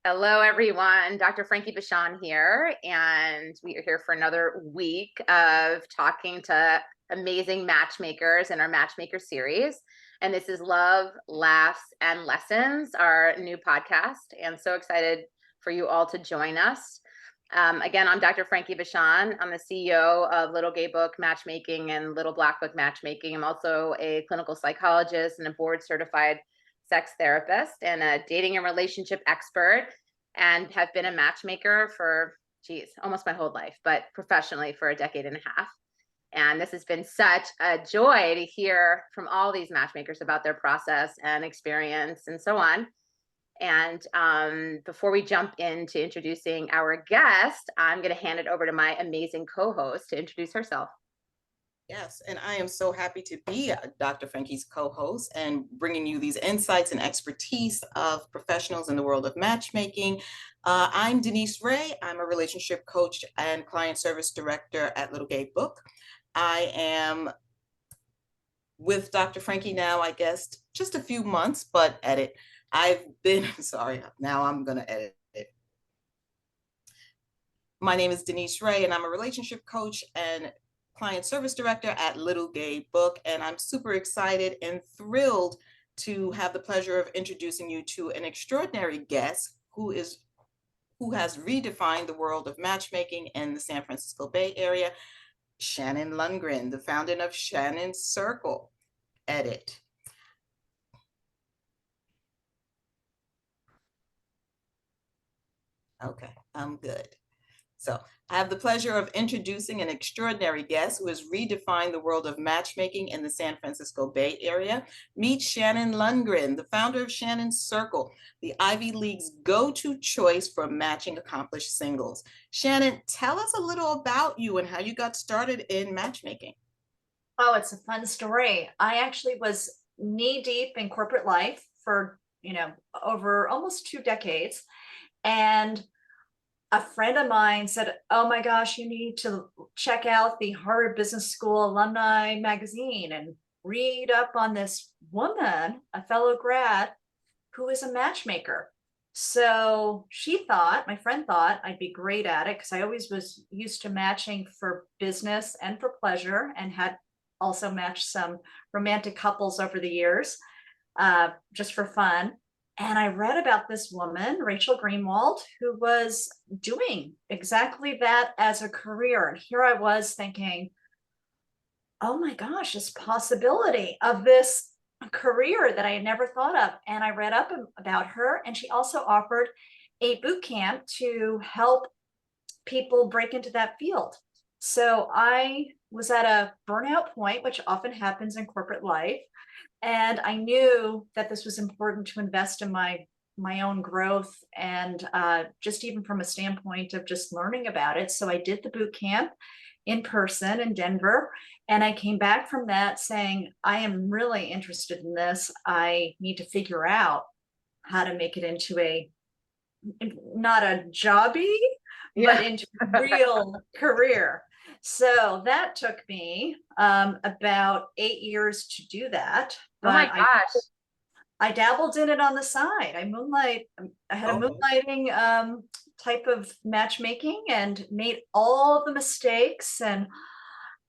Hello, everyone. Dr. Frankie Bashan here, and we are here for another week of talking to amazing matchmakers in our Matchmaker series. And this is Love, Laughs, and Lessons, our new podcast. And so excited for you all to join us. Again, I'm Dr. Frankie Bashan. I'm the CEO of Little Gay Book Matchmaking and Little Black Book Matchmaking. I'm also a clinical psychologist and a board certified sex therapist and a dating and relationship expert, and have been a matchmaker for, almost my whole life, but professionally for a decade and a half. And this has been such a joy to hear from all these matchmakers about their process and experience and so on. And before we jump into introducing our guest, I'm going to hand it over to my amazing co-host to introduce herself. Yes, and I am so happy to be Dr. Frankie's co-host and bringing you these insights and expertise of professionals in the world of matchmaking. I'm Denise Ray. I'm a relationship coach and client service director at Little Gay Book. I am with Dr. Frankie now, I guess, just a few months, but I've been, sorry, now I'm going to edit it. My name is Denise Ray, and I'm a relationship coach and client service director at Little Gay Book, and I'm super excited and thrilled to have the pleasure of introducing you to an extraordinary guest who has redefined the world of matchmaking in the San Francisco Bay Area, Shannon Lundgren, the founder of Shannon's Circle. Edit. Okay, I'm good. So I have the pleasure of introducing an extraordinary guest who has redefined the world of matchmaking in the San Francisco Bay Area. Meet Shannon Lundgren, the founder of Shannon's Circle, the Ivy League's go-to choice for matching accomplished singles. Shannon, tell us a little about you and how you got started in matchmaking. Oh, it's a fun story. I actually was knee deep in corporate life for, over almost 2 decades. And a friend of mine said, "Oh my gosh, you need to check out the Harvard Business School Alumni Magazine and read up on this woman, a fellow grad, who is a matchmaker." So my friend thought I'd be great at it because I always was used to matching for business and for pleasure, and had also matched some romantic couples over the years, just for fun. And I read about this woman, Rachel Greenwald, who was doing exactly that as a career. And here I was thinking, oh my gosh, this possibility of this career that I had never thought of. And I read up about her, and she also offered a boot camp to help people break into that field. So I was at a burnout point, which often happens in corporate life. And I knew that this was important to invest in my own growth, and just even from a standpoint of just learning about it. So I did the boot camp in person in Denver, and I came back from that saying, I am really interested in this. I need to figure out how to make it into not a jobby, but into a real career. So that took me about 8 years to do that. Oh my gosh. I dabbled in it on the side. I had a moonlighting type of matchmaking, and made all the mistakes, and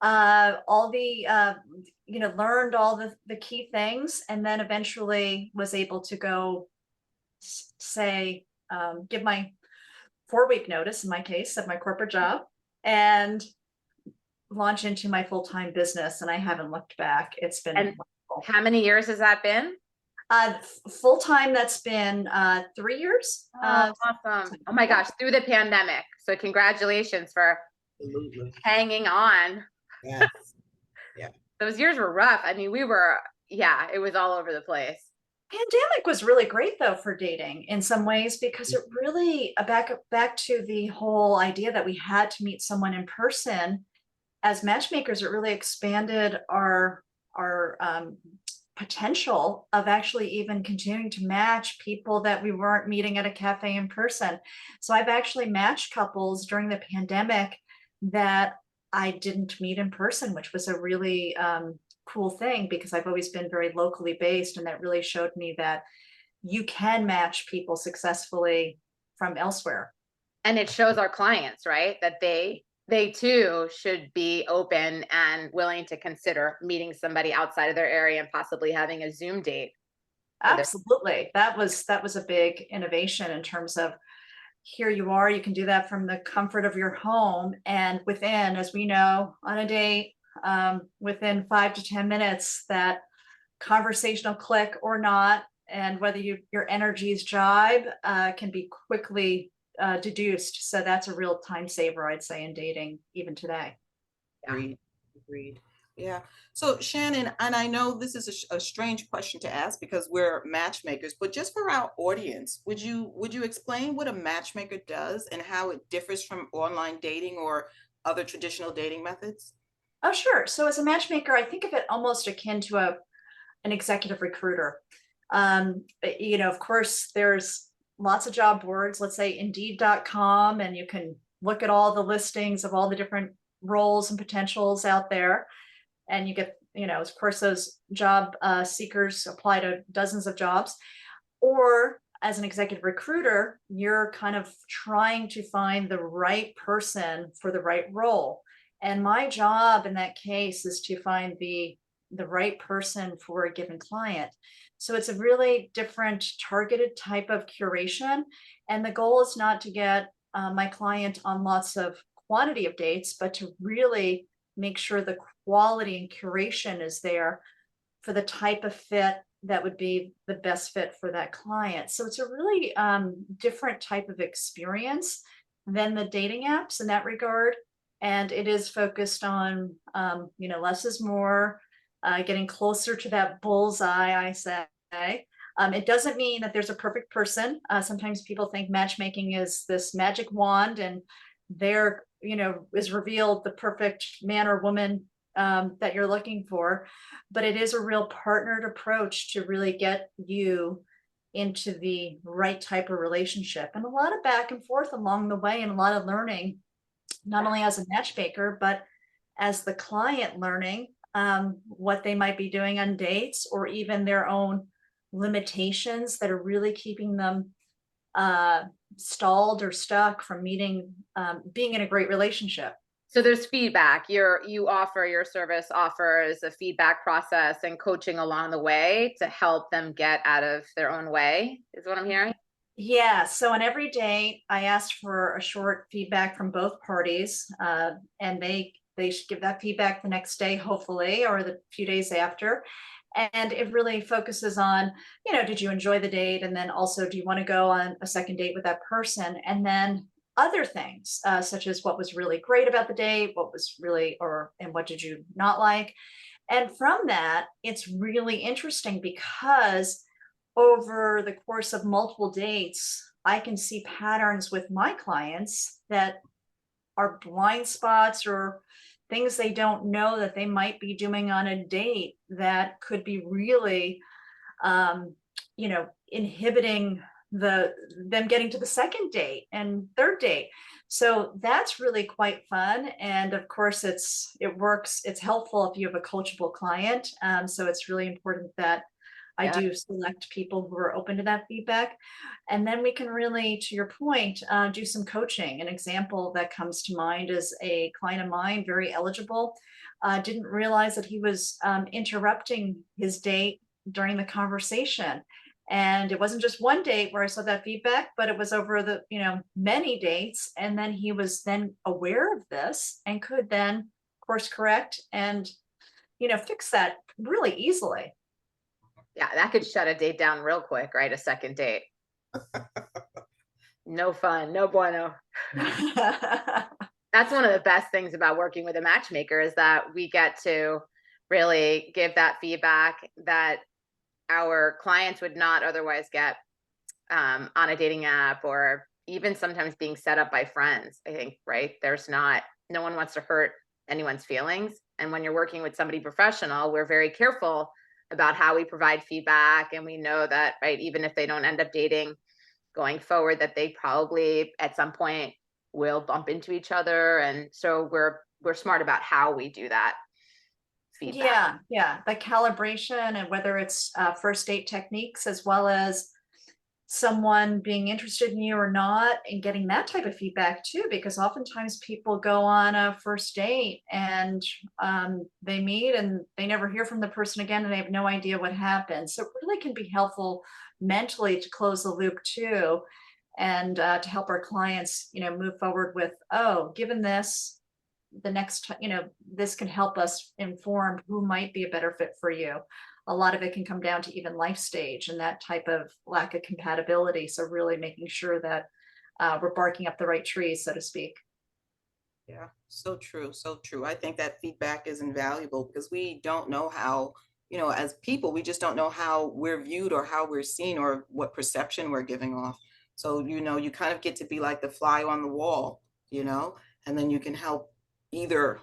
learned all the key things, and then eventually was able to go give my 4-week notice, in my case, of my corporate job, and launch into my full-time business. And I haven't looked back. It's been wonderful. How many years has that been? Full-time, that's been 3 years. Awesome. Oh my gosh, through the pandemic. So congratulations for hanging on. Yes. Yeah. Those years were rough. I mean, it was all over the place. Pandemic was really great though for dating in some ways, because it really back to the whole idea that we had to meet someone in person. As matchmakers, it really expanded our potential of actually even continuing to match people that we weren't meeting at a cafe in person. So I've actually matched couples during the pandemic that I didn't meet in person, which was a really cool thing, because I've always been very locally based, and that really showed me that you can match people successfully from elsewhere. And it shows our clients, right, that they too should be open and willing to consider meeting somebody outside of their area and possibly having a Zoom date. Absolutely. That was a big innovation in terms of, here you are, you can do that from the comfort of your home. And within, as we know, on a date, within 5 to 10 minutes, that conversational click or not, and whether your energies jibe, can be quickly deduced. So that's a real time saver, I'd say, in dating even today. Agreed. Agreed. Yeah. So Shannon, and I know this is a strange question to ask because we're matchmakers, but just for our audience, would you explain what a matchmaker does and how it differs from online dating or other traditional dating methods? Oh, sure. So as a matchmaker, I think of it almost akin to an executive recruiter. Of course, there's lots of job boards, let's say Indeed.com, and you can look at all the listings of all the different roles and potentials out there. And you get, of course, those job seekers apply to dozens of jobs. Or as an executive recruiter, you're kind of trying to find the right person for the right role. And my job in that case is to find the right person for a given client. So it's a really different targeted type of curation. And the goal is not to get my client on lots of quantity of dates, but to really make sure the quality and curation is there for the type of fit that would be the best fit for that client. So it's a really different type of experience than the dating apps in that regard. And it is focused on, less is more, getting closer to that bullseye, I say. It doesn't mean that there's a perfect person. Sometimes people think matchmaking is this magic wand and there, is revealed the perfect man or woman that you're looking for. But it is a real partnered approach to really get you into the right type of relationship, and a lot of back and forth along the way and a lot of learning, not only as a matchmaker, but as the client learning what they might be doing on dates or even their own limitations that are really keeping them stalled or stuck from being in a great relationship. So there's feedback. Your service offers a feedback process and coaching along the way to help them get out of their own way, is what I'm hearing. Yeah. So on every date, I asked for a short feedback from both parties, and they should give that feedback the next day, hopefully, or the few days after. And it really focuses on, did you enjoy the date? And then also, do you want to go on a second date with that person? And then other things, such as what was really great about the date, and what did you not like? And from that, it's really interesting because over the course of multiple dates, I can see patterns with my clients that are blind spots or things they don't know that they might be doing on a date that could be really, inhibiting them getting to the second date and third date. So that's really quite fun. And of course, it works. It's helpful if you have a coachable client. So it's really important that I do select people who are open to that feedback. And then we can really, to your point, do some coaching. An example that comes to mind is a client of mine, very eligible, didn't realize that he was interrupting his date during the conversation. And it wasn't just one date where I saw that feedback, but it was over the, many dates. And then he was then aware of this and could then course correct and, fix that really easily. Yeah, that could shut a date down real quick, right? A second date. No fun, no bueno. That's one of the best things about working with a matchmaker is that we get to really give that feedback that our clients would not otherwise get on a dating app or even sometimes being set up by friends. I think, right? No one wants to hurt anyone's feelings. And when you're working with somebody professional, we're very careful about how we provide feedback. And we know that, right, even if they don't end up dating going forward, that they probably at some point will bump into each other. And so we're smart about how we do that feedback. Yeah. The calibration, and whether it's first date techniques as well as someone being interested in you or not, and getting that type of feedback too, because oftentimes people go on a first date and they meet and they never hear from the person again and they have no idea what happened. So it really can be helpful mentally to close the loop too, and to help our clients, move forward with, oh, given this, the next, this can help us inform who might be a better fit for you. A lot of it can come down to even life stage and that type of lack of compatibility. So really making sure that we're barking up the right trees, so to speak. Yeah, so true, so true. I think that feedback is invaluable because we don't know how, as people, we just don't know how we're viewed or how we're seen or what perception we're giving off. So, you kind of get to be like the fly on the wall, and then you can help either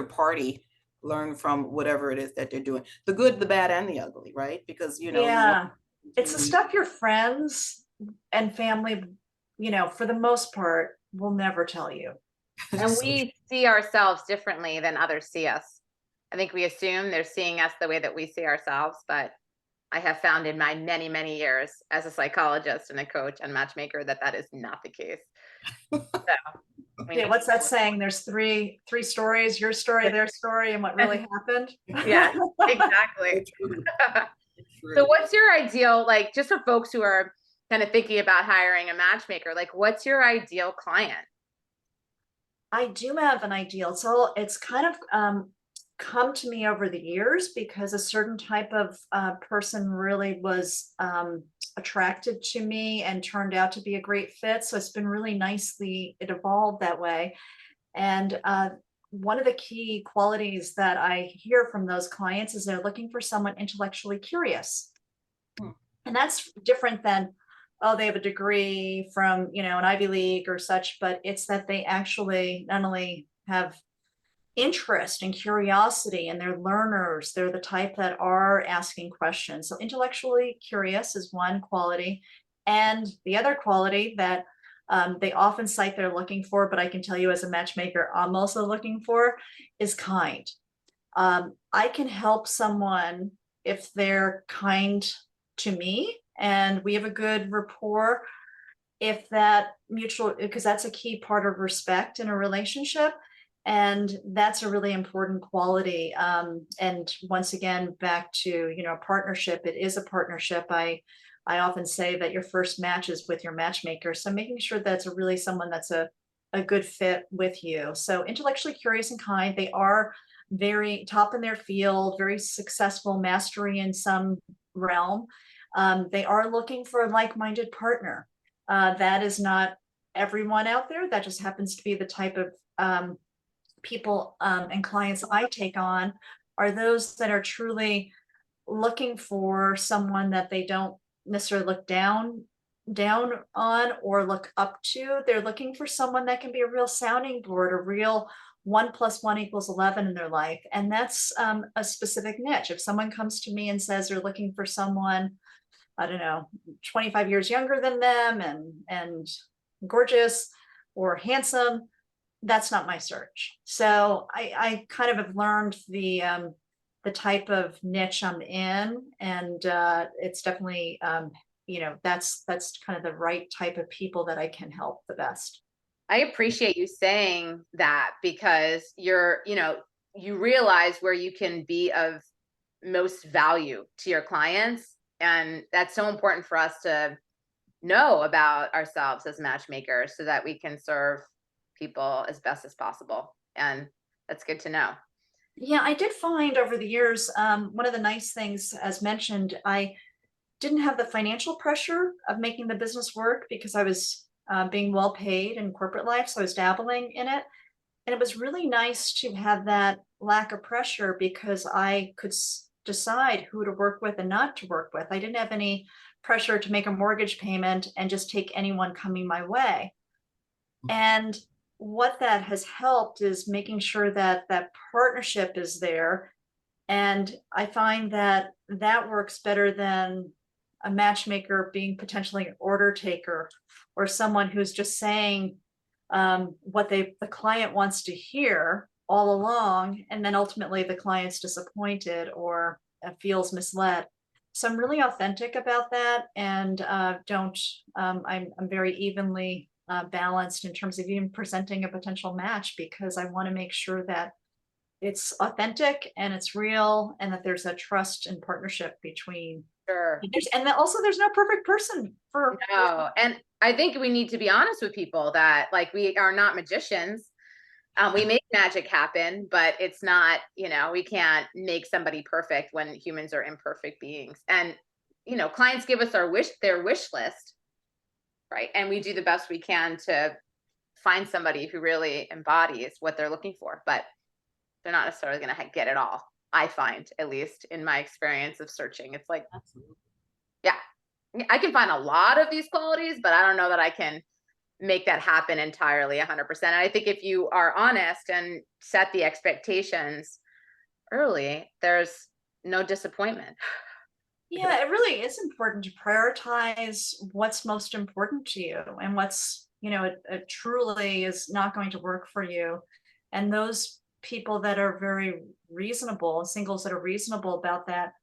party learn from whatever it is that they're doing, the good, the bad, and the ugly, right? Because you want Yeah, it's the to. stuff your friends and family, for the most part, will never tell you. And So we see ourselves differently than others see us. I think we assume they're seeing us the way that we see ourselves, but I have found in my many, many years as a psychologist and a coach and matchmaker that that is not the case. So we Yeah, need what's that saying? There's three stories, your story, their story, and what really happened. yeah, exactly. true, So true. what's your ideal, like, just for folks who are kind of thinking about hiring a matchmaker, like what's your ideal client? I do have an ideal. So it's kind of come to me over the years because a certain type of person really was attracted to me and turned out to be a great fit. So it's been really nicely, it evolved that way. And one of the key qualities that I hear from those clients is they're looking for someone intellectually curious. Hmm. And that's different than, oh, they have a degree from, an Ivy League or such, but it's that they actually not only have interest and curiosity and they're learners, they're the type that are asking questions. So intellectually curious is one quality. And the other quality that they often cite they're looking for, but I can tell you as a matchmaker, I'm also looking for, is kind. I can help someone if they're kind to me and we have a good rapport, if that mutual, because that's a key part of respect in a relationship, and that's a really important quality. And once again, back to, a partnership, it is a partnership. I often say that your first match is with your matchmaker, so making sure that's really someone that's a good fit with you. So intellectually curious and kind, they are very top in their field, very successful, mastery in some realm. They are looking for a like-minded partner. That is not everyone out there. That just happens to be the type of people and clients I take on, are those that are truly looking for someone that they don't necessarily look down on or look up to. They're looking for someone that can be a real sounding board, a real 1 + 1 = 11 in their life. And that's a specific niche. If someone comes to me and says they're looking for someone, I don't know, 25 years younger than them and gorgeous or handsome, that's not my search. So I kind of have learned the type of niche I'm in, and it's definitely that's kind of the right type of people that I can help the best. I appreciate you saying that because you realize where you can be of most value to your clients. And that's so important for us to know about ourselves as matchmakers so that we can serve people as best as possible. And that's good to know. Yeah, I did find over the years, one of the nice things, as mentioned, I didn't have the financial pressure of making the business work because I was being well paid in corporate life. So I was dabbling in it. And it was really nice to have that lack of pressure because I could decide who to work with and not to work with. I didn't have any pressure to make a mortgage payment and just take anyone coming my way. And what that has helped is making sure that that partnership is there. And I find that that works better than a matchmaker being potentially an order taker or someone who's just saying what the client wants to hear all along, and then ultimately the client's disappointed or feels misled. So I'm really authentic about that, and don't I'm very evenly balanced in terms of even presenting a potential match, because I want to make sure that it's authentic and it's real, and that there's a trust and partnership between. Sure. And then also there's no perfect person for. No, and I think we need to be honest with people that like we are not magicians. We make magic happen, but it's not, we can't make somebody perfect when humans are imperfect beings. And, clients give us their wish list, right? And we do the best we can to find somebody who really embodies what they're looking for, but they're not necessarily going to get it all. I find, at least in my experience of searching, it's like, Absolutely. yeah, I can find a lot of these qualities, but I don't know that I can make that happen entirely 100%. And I think if you are honest and set the expectations early, there's no disappointment. Yeah, it really is important to prioritize what's most important to you, and what's, it truly is not going to work for you. And those people that are very reasonable, singles that are reasonable about that,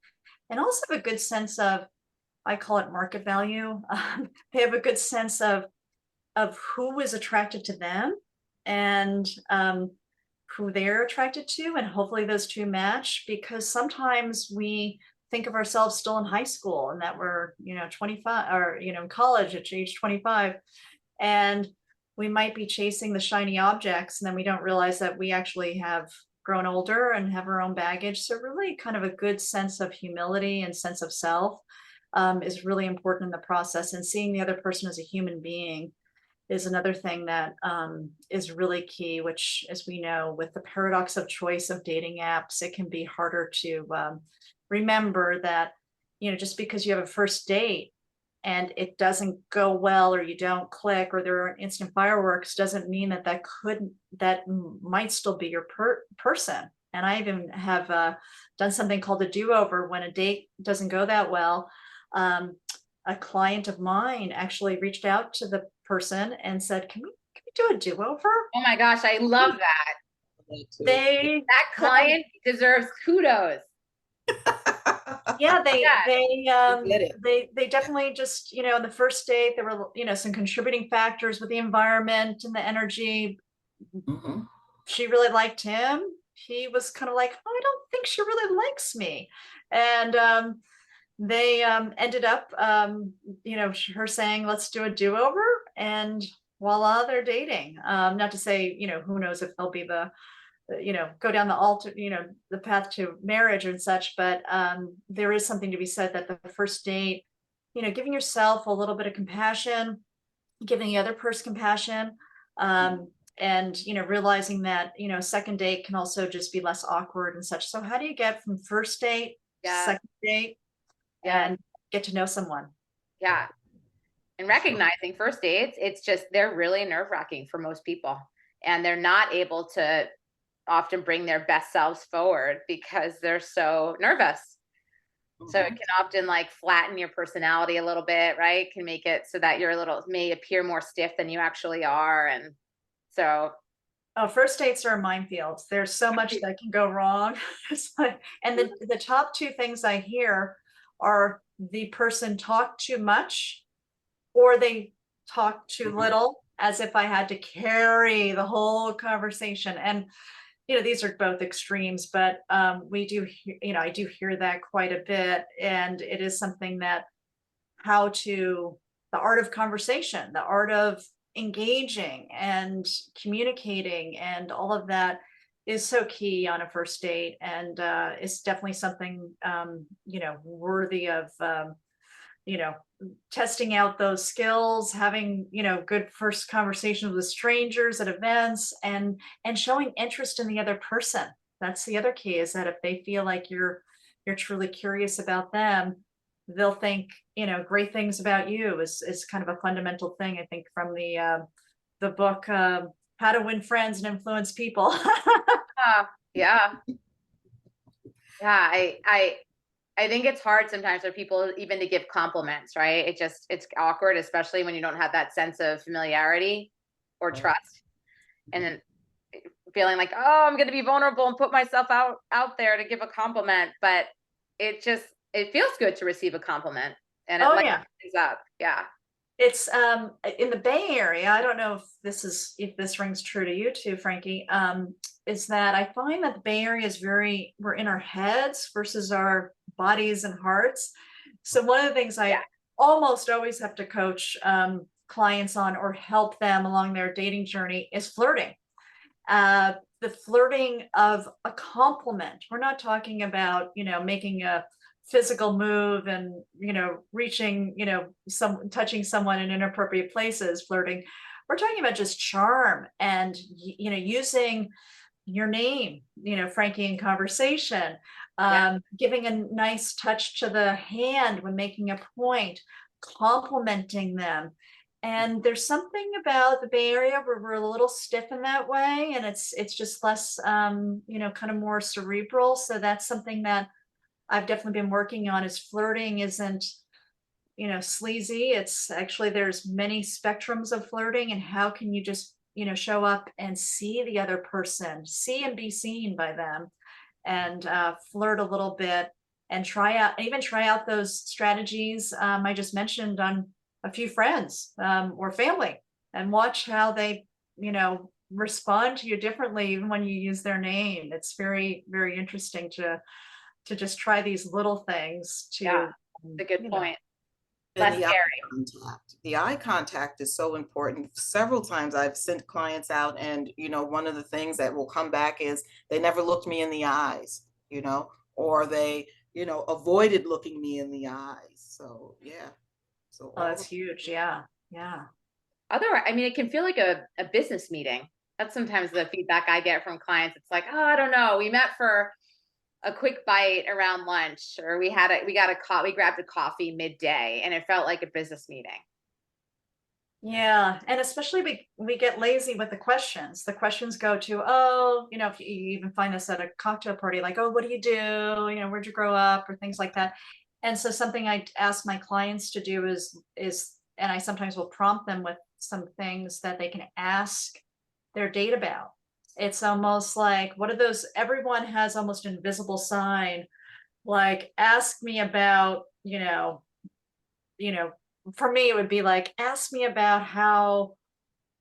and also have a good sense of, I call it market value. They have a good sense of who is attracted to them, and who they're attracted to, and hopefully those two match, because sometimes we think of ourselves still in high school, and that we're 25, or in college at age 25, and we might be chasing the shiny objects, and then we don't realize that we actually have grown older and have our own baggage. So really kind of a good sense of humility and sense of self is really important in the process, and seeing the other person as a human being is another thing that is really key, which, as we know, with the paradox of choice of dating apps, it can be harder to remember that, just because you have a first date and it doesn't go well, or you don't click, or there are instant fireworks, doesn't mean that that might still be your person. And I even have done something called a do-over when a date doesn't go that well. A client of mine actually reached out to the person and said, can we do a do-over? Oh my gosh, I love that. They That client deserves kudos. Yeah, Get it. they definitely just, in the first date, there were, some contributing factors with the environment and the energy. Mhm. She really liked him. He was kind of like, oh, I don't think she really likes me. And they ended up, her saying, let's do a do-over, and voila, they're dating. Not to say, who knows if they'll be go down the path to marriage and such, but there is something to be said that the first date, giving yourself a little bit of compassion, giving the other person compassion, and realizing that second date can also just be less awkward and such. So how do you get from first date, Yeah. second date, Yeah. and get to know someone? Yeah. And recognizing first dates, it's just, they're really nerve-wracking for most people. And they're not able to often bring their best selves forward because they're so nervous. So it Mhm. can often like flatten your personality a little bit, right? Can make it so that you're may appear more stiff than you actually are. And so, Oh, first dates are minefields. There's so much that can go wrong. And the top two things I hear are the person talked too much, or they talk too Mhm. little, as if I had to carry the whole conversation. And these are both extremes, but we do, I do hear that quite a bit, and it is something that the art of conversation, the art of engaging and communicating, and all of that is so key on a first date, and it's definitely something worthy of you know testing out those skills, having good first conversations with strangers at events, and showing interest in the other person. That's the other key, is that if they feel like you're truly curious about them, they'll think great things about you. Is kind of a fundamental thing, I think, from the book, How to Win Friends and Influence People. yeah. Yeah. I think it's hard sometimes for people even to give compliments, right? It's awkward, especially when you don't have that sense of familiarity or Right. trust. And then feeling like, oh, I'm going to be vulnerable and put myself out there to give a compliment. But it feels good to receive a compliment, and it Oh lights yeah. things up. Yeah. It's in the Bay Area. I don't know if this rings true to you too, Frankie. Is that I find that the Bay Area is we're in our heads versus our bodies and hearts. So one of the things Yeah. I almost always have to coach clients on or help them along their dating journey is flirting. The flirting of a compliment. We're not talking about, making a physical move and, reaching, touching someone in inappropriate places, flirting. We're talking about just charm and, using your name, Frankie, in conversation, Yeah. giving a nice touch to the hand when making a point, complimenting them. And there's something about the Bay Area where we're a little stiff in that way, and it's just less, kind of more cerebral. So that's something that I've definitely been working on. Is flirting isn't, sleazy. It's actually there's many spectrums of flirting, and how can you just, show up and see the other person, see and be seen by them, and flirt a little bit and try out those strategies I just mentioned on a few friends or family, and watch how they, respond to you differently even when you use their name. It's very, very interesting to just try these little things Yeah. to, It's a good point. And Less scary. the eye contact is so important. Several times I've sent clients out, and one of the things that will come back is they never looked me in the eyes, or they, avoided looking me in the eyes. So yeah. So Oh, that's huge. Yeah. Yeah. Otherwise, I mean, it can feel like a business meeting. That's sometimes the feedback I get from clients. It's like, oh, I don't know. We met for a quick bite around lunch, or we grabbed a coffee midday, and it felt like a business meeting. Yeah, and especially we get lazy with the questions. The questions go to, oh, if you even find this at a cocktail party, like, oh, what do you do? Where'd you grow up, or things like that. And so something I ask my clients to do is, and I sometimes will prompt them with some things that they can ask their date about. It's almost like, what are those? Everyone has almost an invisible sign, like, ask me about, you know, for me, it would be like, ask me about how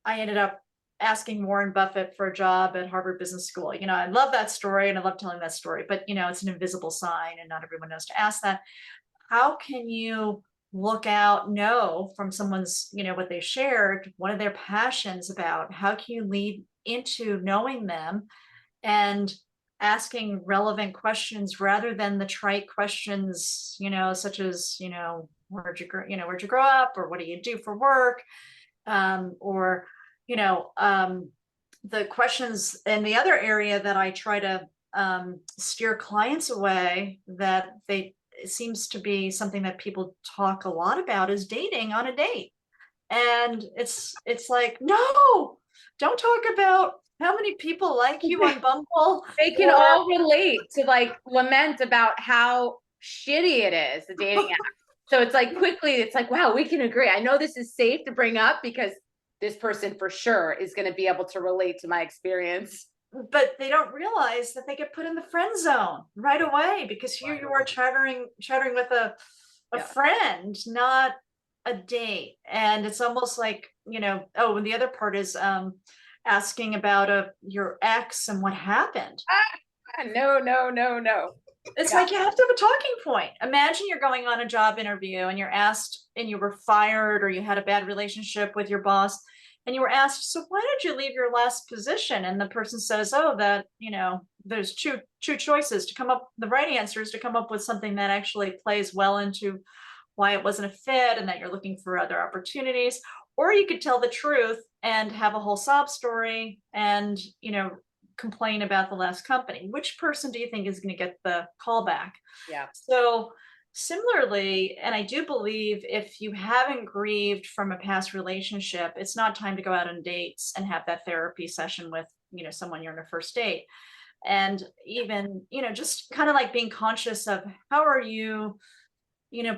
I ended up asking Warren Buffett for a job at Harvard Business School. I love that story and I love telling that story, but it's an invisible sign and not everyone knows to ask that. How can you know from someone's, what they shared, what are their passions about? How can you lead into knowing them and asking relevant questions rather than the trite questions, such as, where'd you grow up, or what do you do for work? Or, you know, um, the questions in the other area that I try to steer clients away, that it seems to be something that people talk a lot about, is dating on a date. And it's like, no, don't talk about how many people like you on Bumble. They can or all relate to like lament about how shitty it is, the dating app. So it's like quickly, it's like, wow, we can agree. I know this is safe to bring up because this person for sure is going to be able to relate to my experience. but they don't realize that they get put in the friend zone right away, because here you are chattering with a Yeah. friend, not a date. And it's almost like, oh, and the other part is asking about your ex and what happened. No, no, no, no. It's Yeah. like, you have to have a talking point. Imagine you're going on a job interview and you're asked, and you were fired, or you had a bad relationship with your boss, and you were asked, so why did you leave your last position? And the person says, oh, that, there's two choices to come up. The right answer is to come up with something that actually plays well into why it wasn't a fit and that you're looking for other opportunities. Or you could tell the truth and have a whole sob story and, complain about the last company. Which person do you think is going to get the call back? Yeah. So similarly, and I do believe, if you haven't grieved from a past relationship, it's not time to go out on dates and have that therapy session with, someone you're on a first date. And even, just kind of like being conscious of, how are you,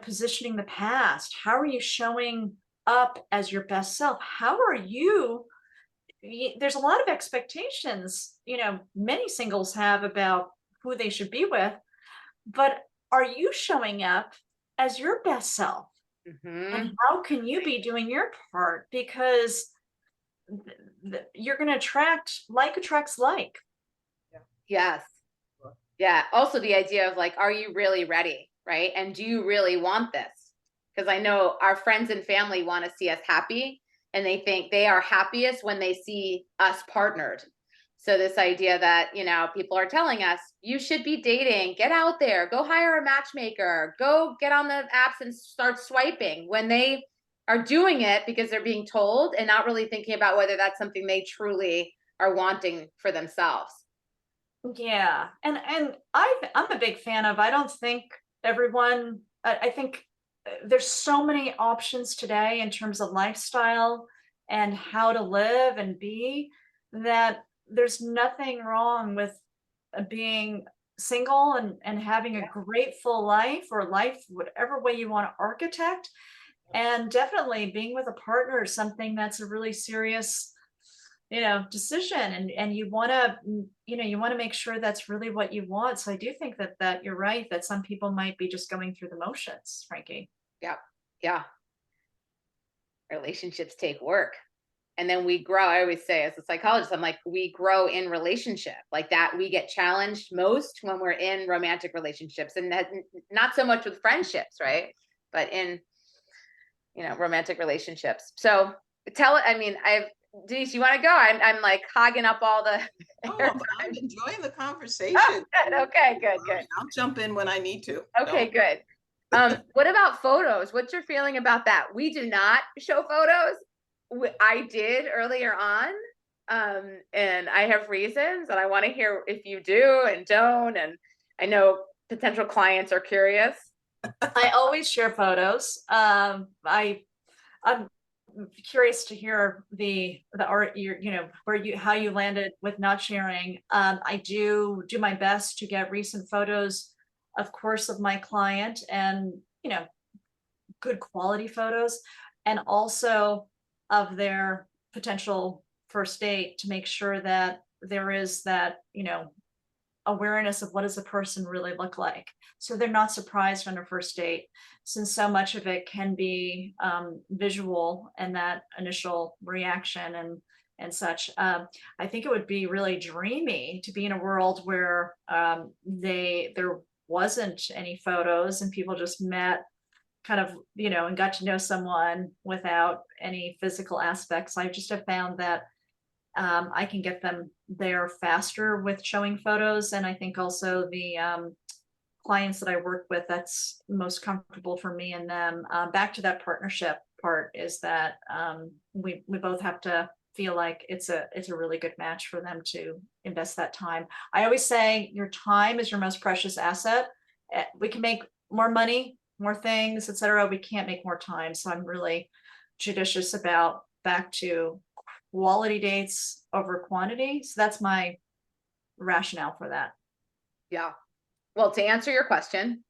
positioning the past? How are you showing up as your best self? How are you? There's a lot of expectations, many singles have about who they should be with, but are you showing up as your best self? Mm-hmm. And how can you be doing your part? Because you're going to attract, like attracts like. Yes. Yeah. Also the idea of like, are you really ready? Right. And do you really want this? Because I know our friends and family want to see us happy, and they think they are happiest when they see us partnered. So this idea that, people are telling us, you should be dating, get out there, go hire a matchmaker, go get on the apps and start swiping, when they are doing it because they're being told and not really thinking about whether that's something they truly are wanting for themselves. Yeah. And I'm a big fan of, I don't think everyone, I think there's so many options today in terms of lifestyle and how to live and be, that there's nothing wrong with being single and having a grateful life, or life whatever way you want to architect. And definitely being with a partner is something that's a really serious, decision, and you want to, you want to make sure that's really what you want. So I do think that you're right, that some people might be just going through the motions, Frankie. Yeah. Yeah. Relationships take work. And then we grow. I always say, as a psychologist, I'm like, we grow in relationship like that. We get challenged most when we're in romantic relationships, and that not so much with friendships, right? But in, romantic relationships. So Denise, you want to go? I'm like hogging up all the Oh, I'm enjoying the conversation. Oh, good. Okay, good. I'll jump in when I need to. Okay, good. What about photos? What's your feeling about that? We do not show photos. I did earlier on, and I have reasons, and I want to hear if you do and don't. And I know potential clients are curious. I always share photos. I'm curious to hear the art, how you landed with not sharing. I do my best to get recent photos, of course, of my client, and good quality photos, and also of their potential first date, to make sure that there is that awareness of what does a person really look like, so they're not surprised on a first date, since so much of it can be visual, and that initial reaction and such. I think it would be really dreamy to be in a world where there wasn't any photos, and people just met kind of, and got to know someone without any physical aspects. I just have found that I can get them there faster with showing photos. And I think also the clients that I work with, that's most comfortable for me and them. Back to that partnership part, is that we both have to feel like it's a really good match for them to invest that time. I always say your time is your most precious asset. We can make more money, more things, etc. We can't make more time. So I'm really judicious about, back to quality dates over quantity. So that's my rationale for that. Yeah. Well, to answer your question,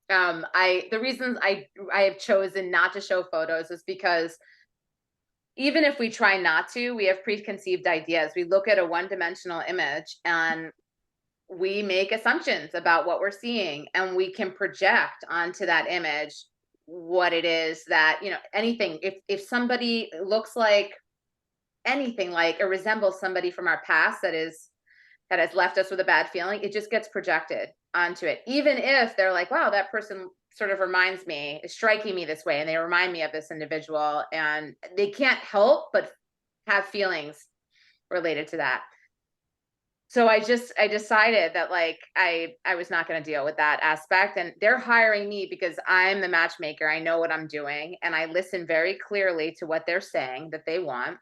the reasons I have chosen not to show photos is because even if we try not to, we have preconceived ideas. We look at a one-dimensional image and we make assumptions about what we're seeing, and we can project onto that image what it is that, anything. If somebody looks like anything like, or resembles somebody from our past that has left us with a bad feeling, it just gets projected onto it. Even if they're like, wow, that person sort of reminds me, is striking me this way, and they remind me of this individual, and they can't help but have feelings related to that. So I decided that like I was not going to deal with that aspect, and they're hiring me because I'm the matchmaker. I know what I'm doing, and I listen very clearly to what they're saying that they want.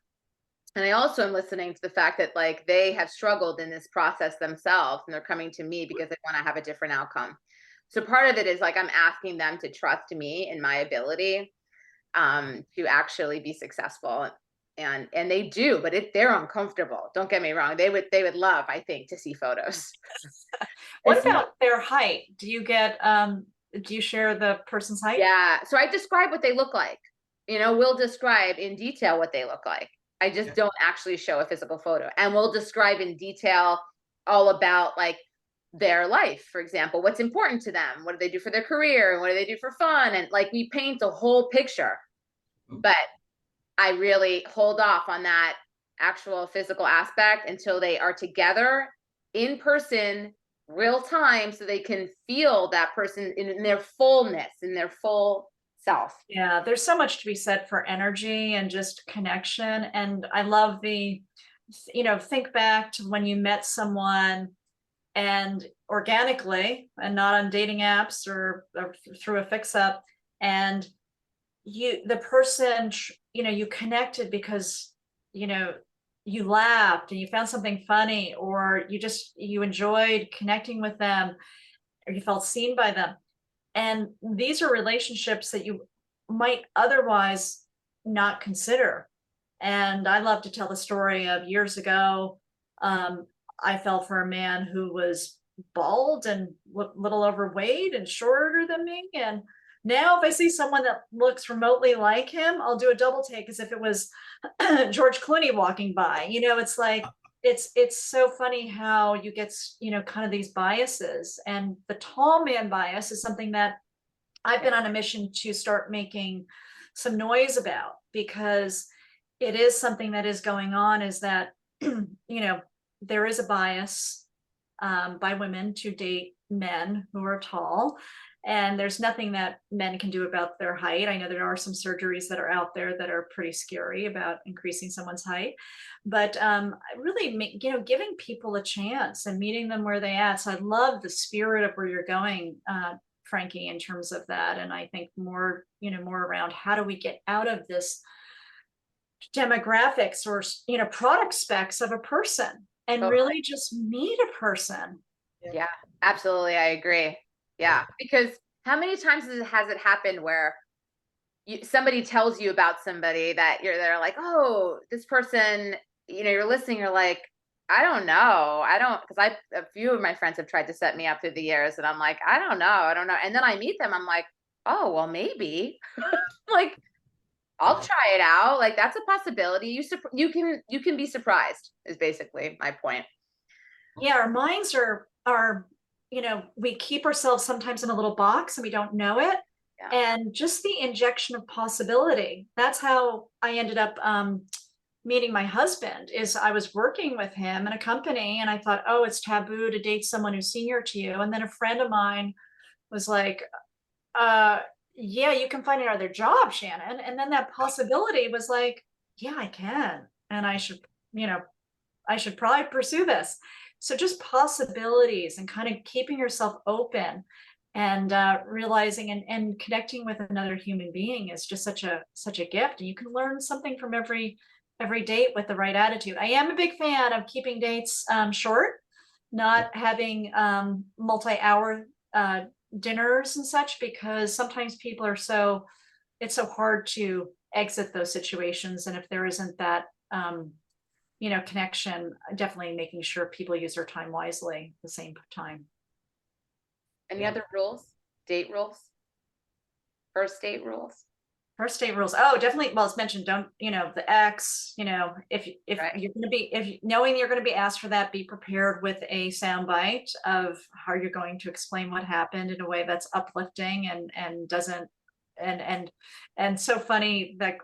And I also am listening to the fact that like they have struggled in this process themselves, and they're coming to me because they want to have a different outcome. So part of it is like I'm asking them to trust me in my ability to actually be successful. And they do, but they're uncomfortable. Don't get me wrong. They would love, I think, to see photos. What about their height? Do you share the person's height? Yeah. So I describe what they look like. We'll describe in detail what they look like. I just don't actually show a physical photo. And we'll describe in detail all about like their life. For example, what's important to them, what do they do for their career, and what do they do for fun, and like we paint the whole picture. But I really hold off on that actual physical aspect until they are together in person, real time, so they can feel that person in their fullness, in their full self. Yeah, there's so much to be said for energy and just connection. And I love the, think back to when you met someone and organically and not on dating apps or through a fix up, and the person, you connected because, you laughed and you found something funny, or you enjoyed connecting with them, or you felt seen by them. And these are relationships that you might otherwise not consider. And I love to tell the story of years ago. I fell for a man who was bald and little overweight and shorter than me. And now if I see someone that looks remotely like him, I'll do a double take as if it was George Clooney walking by. It's like, it's so funny how you get, kind of these biases. And the tall man bias is something that I've been on a mission to start making some noise about, because it is something that is going on, is that, there is a bias by women to date men who are tall. And there's nothing that men can do about their height. I know there are some surgeries that are out there that are pretty scary about increasing someone's height, but really, giving people a chance and meeting them where they at. So I love the spirit of where you're going, Frankie, in terms of that. And I think more around how do we get out of this demographics or, product specs of a person and really just meet a person. Yeah, absolutely. I agree. Yeah. Because how many times has it happened where somebody tells you about somebody that they're like, oh, this person, you're listening, you're like, I don't know. Because a few of my friends have tried to set me up through the years, and I'm like, I don't know. And then I meet them, I'm like, oh, well, maybe. Like, I'll try it out. Like, that's a possibility. You can be surprised, is basically my point. Yeah, our minds are, we keep ourselves sometimes in a little box and we don't know it. Yeah. And just the injection of possibility. That's how I ended up meeting my husband. Is I was working with him in a company and I thought, oh, it's taboo to date someone who's senior to you. And then a friend of mine was like, yeah, you can find another job, Shannon. And then that possibility was like, yeah, I can. And I should probably pursue this. So just possibilities and kind of keeping yourself open and realizing and connecting with another human being is just such a gift. And you can learn something from every date with the right attitude. I am a big fan of keeping dates short, not having multi-hour dinners and such, because sometimes people are it's so hard to exit those situations. And if there isn't that connection, definitely making sure people use their time wisely at the same time. Any other rules? Date rules? First date rules? First date rules. Oh, definitely. Well, it's mentioned, don't, the ex, if Right. you're going to be, knowing you're going to be asked for that, be prepared with a soundbite of how you're going to explain what happened in a way that's uplifting and doesn't, and so funny that,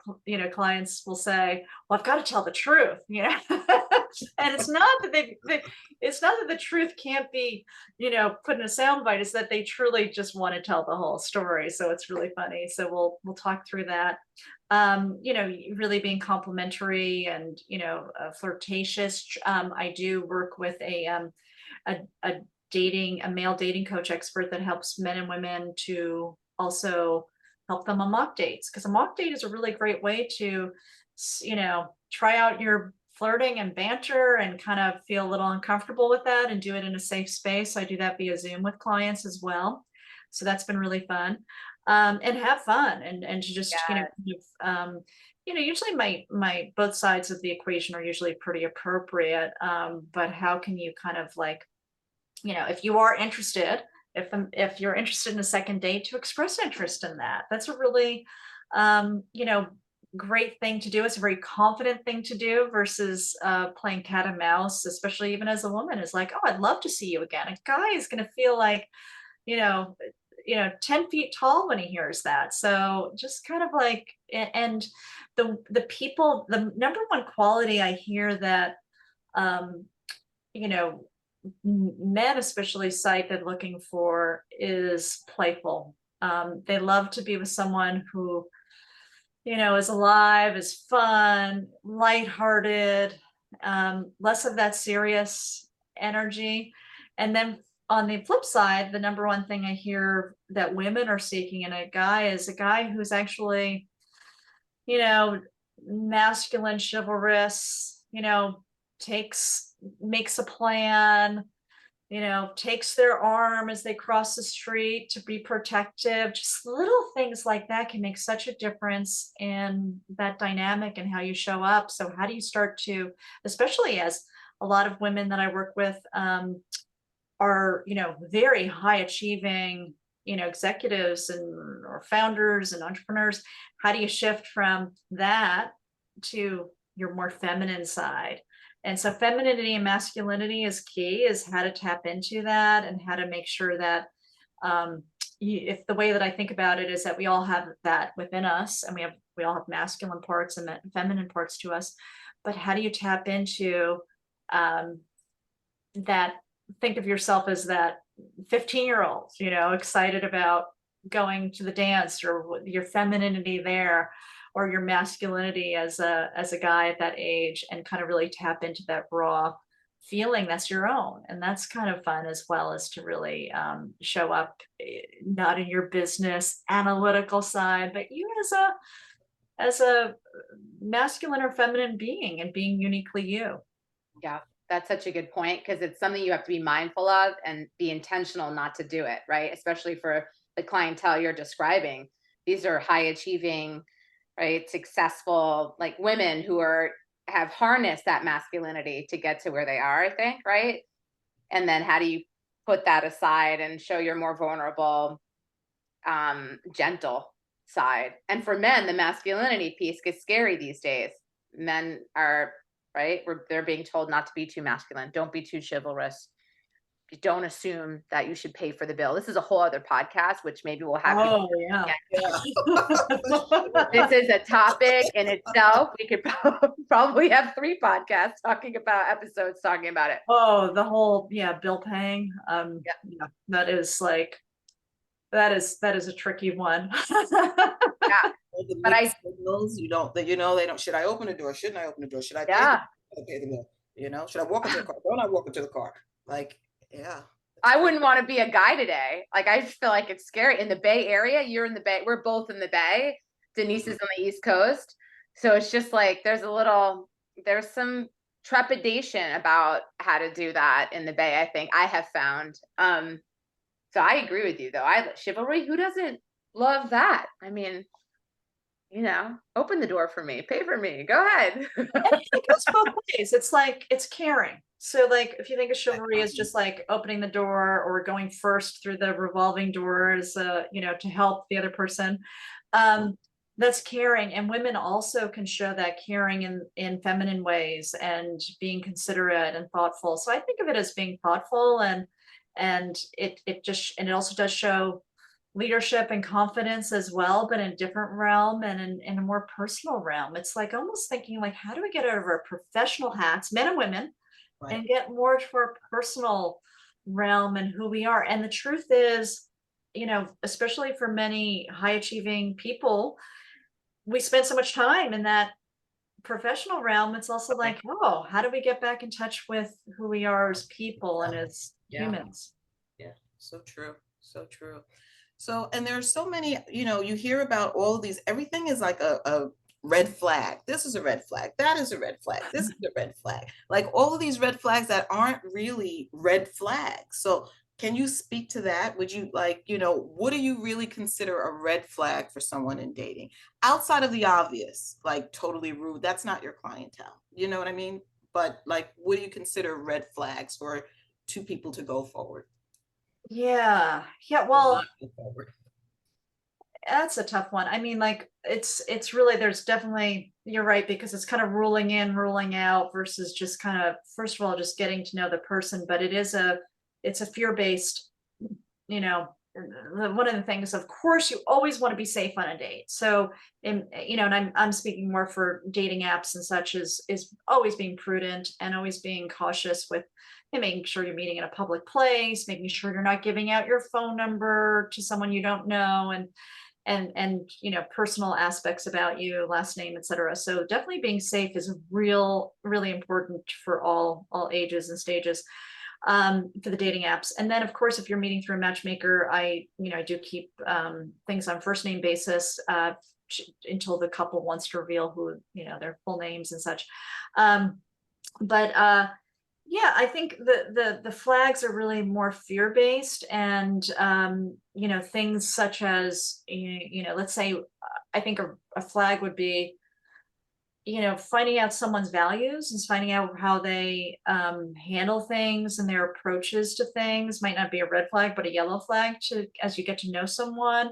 clients will say, well, I've got to tell the truth, and it's not that it's not that the truth can't be, put in a soundbite. It's that they truly just want to tell the whole story. So it's really funny. So we'll talk through that. Really being complimentary and, flirtatious. I do work with a male dating coach expert that helps men and women to also help them on mock dates, because a mock date is a really great way to, try out your flirting and banter and kind of feel a little uncomfortable with that and do it in a safe space. I do that via Zoom with clients as well. So that's been really fun. And have fun and to just, usually my both sides of the equation are usually pretty appropriate. But how can you kind of like, if you are interested, if you're interested in a second date, to express interest in that. That's a really, great thing to do. It's a very confident thing to do versus playing cat and mouse, especially even as a woman, is like, oh, I'd love to see you again. A guy is going to feel like, you know, 10 feet tall when he hears that. So just kind of like, and the people, the number one quality I hear that, um, you know, men especially cited looking for is playful. They love to be with someone who, is alive, is fun, lighthearted, less of that serious energy. And then on the flip side, the number one thing I hear that women are seeking in a guy is a guy who's actually, you know, masculine, chivalrous, makes a plan, takes their arm as they cross the street to be protective. Just little things like that can make such a difference in that dynamic and how you show up. So how do you start to, especially as a lot of women that I work with are, very high achieving, executives and or founders and entrepreneurs. How do you shift from that to your more feminine side? And so femininity and masculinity is key, is how to tap into that and how to make sure that if the way that I think about it is that we all have that within us, and we all have masculine parts and feminine parts to us, but how do you tap into that? Think of yourself as that 15-year-old, excited about going to the dance, or your femininity there, or your masculinity as a guy at that age, and kind of really tap into that raw feeling that's your own. And that's kind of fun, as well as to really show up not in your business analytical side, but you as a masculine or feminine being, and being uniquely you. Yeah, that's such a good point, because it's something you have to be mindful of and be intentional not to do it, right? Especially for the clientele you're describing. These are high achieving, right, successful, like, women who have harnessed that masculinity to get to where they are, I think, right? And then how do you put that aside and show your more vulnerable, gentle side? And for men, the masculinity piece gets scary these days. Men are, right, they're being told not to be too masculine, don't be too chivalrous, don't assume that you should pay for the bill. This is a whole other podcast, which maybe we'll have. Oh yeah. This is a topic in itself. We could probably have 3 podcasts talking about it. Oh, the whole, bill paying. Yeah, that is a tricky one. Yeah. But signals, they don't, should I open the door? Shouldn't I open the door? Should I pay the bill? Should I walk into the car? Don't I walk into the car? Like, yeah. I wouldn't want to be a guy today. Like, I just feel like it's scary. In the Bay Area, you're in the Bay. We're both in the Bay. Denise is on the East Coast. So it's just like, there's some trepidation about how to do that in the Bay, I think I have found. So I agree with you, though. Chivalry, who doesn't love that? I mean, open the door for me, pay for me, go ahead. And it goes both ways. It's like, it's caring. So like, if you think of chivalry as just like opening the door or going first through the revolving doors, to help the other person, that's caring. And women also can show that caring in feminine ways, and being considerate and thoughtful. So I think of it as being thoughtful, and it also does show leadership and confidence as well, but in a different realm, and in a more personal realm. It's like almost thinking like, how do we get out of our professional hats, men and women, right, and get more to our personal realm and who we are? And the truth is, especially for many high achieving people, we spend so much time in that professional realm. It's also like, oh, how do we get back in touch with who we are as people and as humans? Yeah, so true. So true. So, and there's so many, you hear about all of these, everything is like a red flag. This is a red flag. That is a red flag. This is a red flag. Like all of these red flags that aren't really red flags. So can you speak to that? Would you what do you really consider a red flag for someone in dating? Outside of the obvious, like totally rude, that's not your clientele. You know what I mean? But like, what do you consider red flags for 2 people to go forward? Yeah. Well, That's a tough one. I mean, like it's really, there's definitely, you're right, because it's kind of ruling in, ruling out versus just kind of, first of all, just getting to know the person. But it's a fear-based, you know, one of the things, of course, you always want to be safe on a date. So, and I'm speaking more for dating apps and such, is always being prudent and always being cautious with, and making sure you're meeting in a public place, making sure you're not giving out your phone number to someone you don't know, and personal aspects about you, last name, etc. So definitely being safe is really important for all ages and stages, for the dating apps. And then of course, if you're meeting through a matchmaker, I do keep things on first name basis, until the couple wants to reveal who, their full names and such. But yeah, I think the flags are really more fear-based, and things such as, let's say, I think a flag would be, finding out someone's values and finding out how they handle things, and their approaches to things might not be a red flag, but a yellow flag to, as you get to know someone.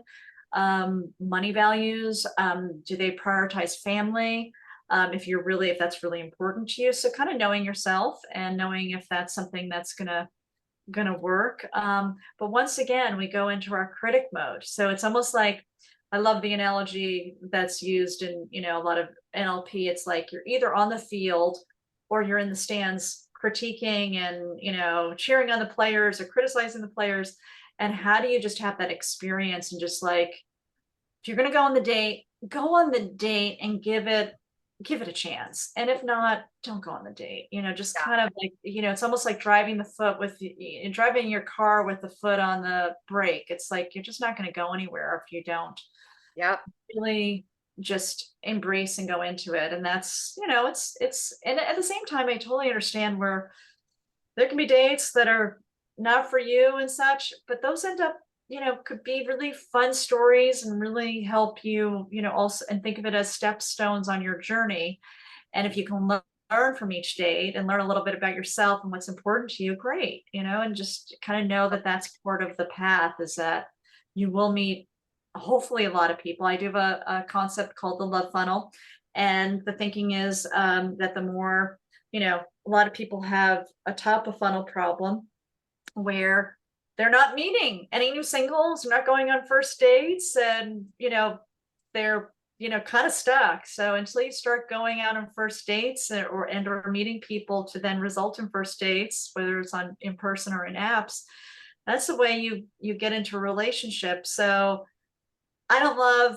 Money values, do they prioritize family? If that's really important to you. So kind of knowing yourself and knowing if that's something that's gonna work. But once again, we go into our critic mode. So it's almost like, I love the analogy that's used in, a lot of NLP. It's like you're either on the field or you're in the stands critiquing and, cheering on the players or criticizing the players. And how do you just have that experience, and just like, if you're gonna go on the date and give it a chance. And if not, don't go on the date. Just Yeah. kind of like, it's almost like driving driving your car with the foot on the brake. It's like, you're just not going to go anywhere if you don't Yep. really just embrace and go into it. And that's, and at the same time, I totally understand where there can be dates that are not for you and such, but those end up, could be really fun stories and really help you, also, and think of it as stepstones on your journey. And if you can learn from each date and learn a little bit about yourself and what's important to you, great, and just kind of know that that's part of the path, is that you will meet hopefully a lot of people. I do have a concept called the love funnel. And the thinking is, that the more, a lot of people have a top of funnel problem where they're not meeting any new singles, they're not going on first dates, and they're kind of stuck. So until you start going out on first dates, or meeting people to then result in first dates, whether it's in person or in apps, that's the way you get into a relationship. So I don't love,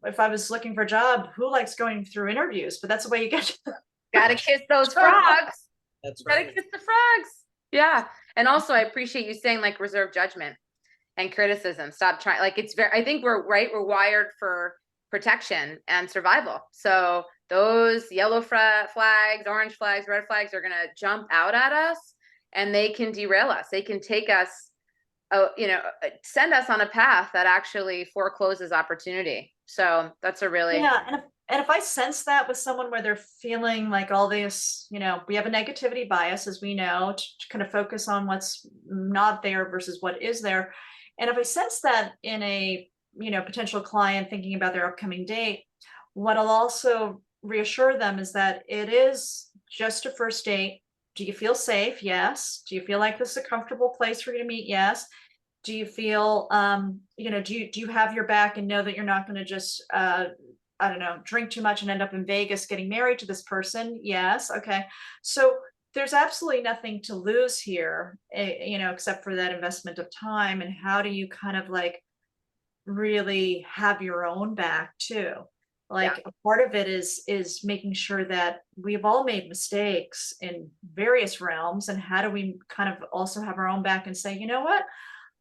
if I was looking for a job, who likes going through interviews? But that's the way you get Gotta kiss those frogs. That's Gotta right. kiss the frogs. Yeah. And also, I appreciate you saying, like, reserve judgment and criticism. Stop trying. Like, I think we're wired for protection and survival. So those yellow flags, orange flags, red flags are going to jump out at us, and they can derail us. They can take us, send us on a path that actually forecloses opportunity. So that's a really, Yeah, and if I sense that with someone where they're feeling like all this, we have a negativity bias, as we know, to kind of focus on what's not there versus what is there. And if I sense that in a, potential client thinking about their upcoming date, what I'll also reassure them is that it is just a first date. Do you feel safe? Yes. Do you feel like this is a comfortable place for you to meet? Yes. Do you feel, do you have your back and know that you're not going to just, I don't know, drink too much and end up in Vegas getting married to this person? Yes. Okay. So there's absolutely nothing to lose here, except for that investment of time. And how do you kind of like really have your own back too? yeah, Like, a part of it is making sure that we've all made mistakes in various realms. And how do we kind of also have our own back and say, you know what?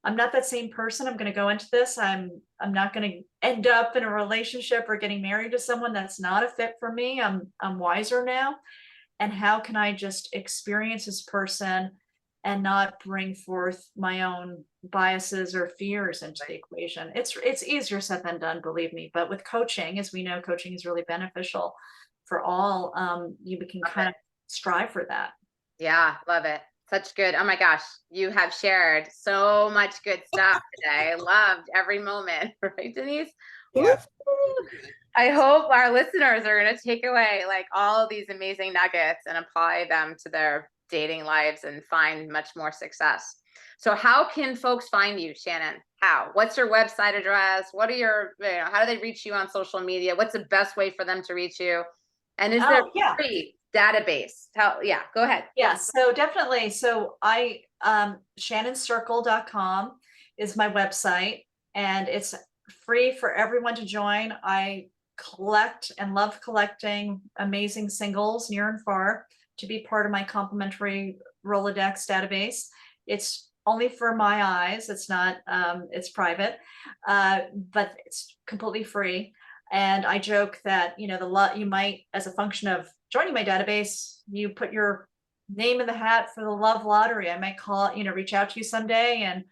I'm not that same person. I'm going to go into this. I'm not going to end up in a relationship or getting married to someone that's not a fit for me. I'm wiser now. And how can I just experience this person and not bring forth my own biases or fears into the equation? It's easier said than done, believe me. But with coaching, as we know, coaching is really beneficial for all. You can kind of strive for that. yeah, love it. Such good. Oh my gosh, you have shared so much good stuff today. I loved every moment, right, Denise? Woo! Yeah. I hope our listeners are going to take away like all of these amazing nuggets and apply them to their dating lives and find much more success. So how can folks find you, Shannon? How? What's your website address? What are your, how do they reach you on social media? What's the best way for them to reach you? And is there Oh, yeah. free database? Yeah, go ahead. Yeah, so definitely. So shannonscircle.com is my website, and it's free for everyone to join. I collect and love collecting amazing singles near and far to be part of my complimentary Rolodex database. It's only for my eyes. It's not, it's private, but it's completely free. And I joke that, you might, as a function of joining my database, you put your name in the hat for the love lottery. I might call, reach out to you someday and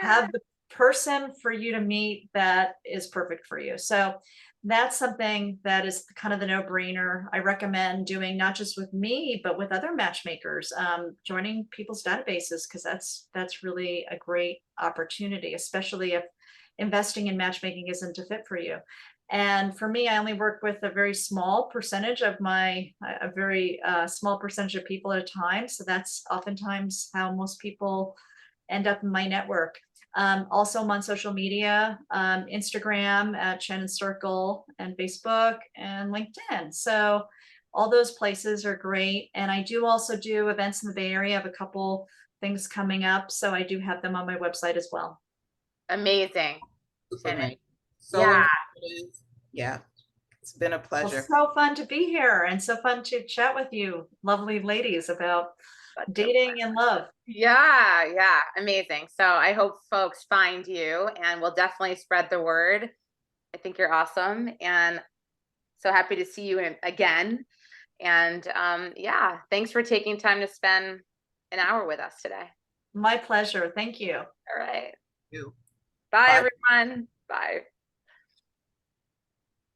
have the person for you to meet that is perfect for you. So that's something that is kind of the no-brainer. I recommend doing not just with me, but with other matchmakers, joining people's databases, because that's really a great opportunity, especially if investing in matchmaking isn't a fit for you. And for me, I only work with a very small percentage of a very small percentage of people at a time. So that's oftentimes how most people end up in my network. Also, I'm on social media, Instagram at Shannon Circle, and Facebook and LinkedIn. So all those places are great. And I do also do events in the Bay Area. I have a couple things coming up. So I do have them on my website as well. Amazing. Super nice. So Yeah. informative. Yeah. It's been a pleasure. Well, so fun to be here and so fun to chat with you, lovely ladies, about dating and love. Yeah, amazing. So I hope folks find you, and we'll definitely spread the word. I think you're awesome, and so happy to see you again. And yeah, thanks for taking time to spend an hour with us today. My pleasure. Thank you. All right. You. Bye, Bye. everyone. Bye.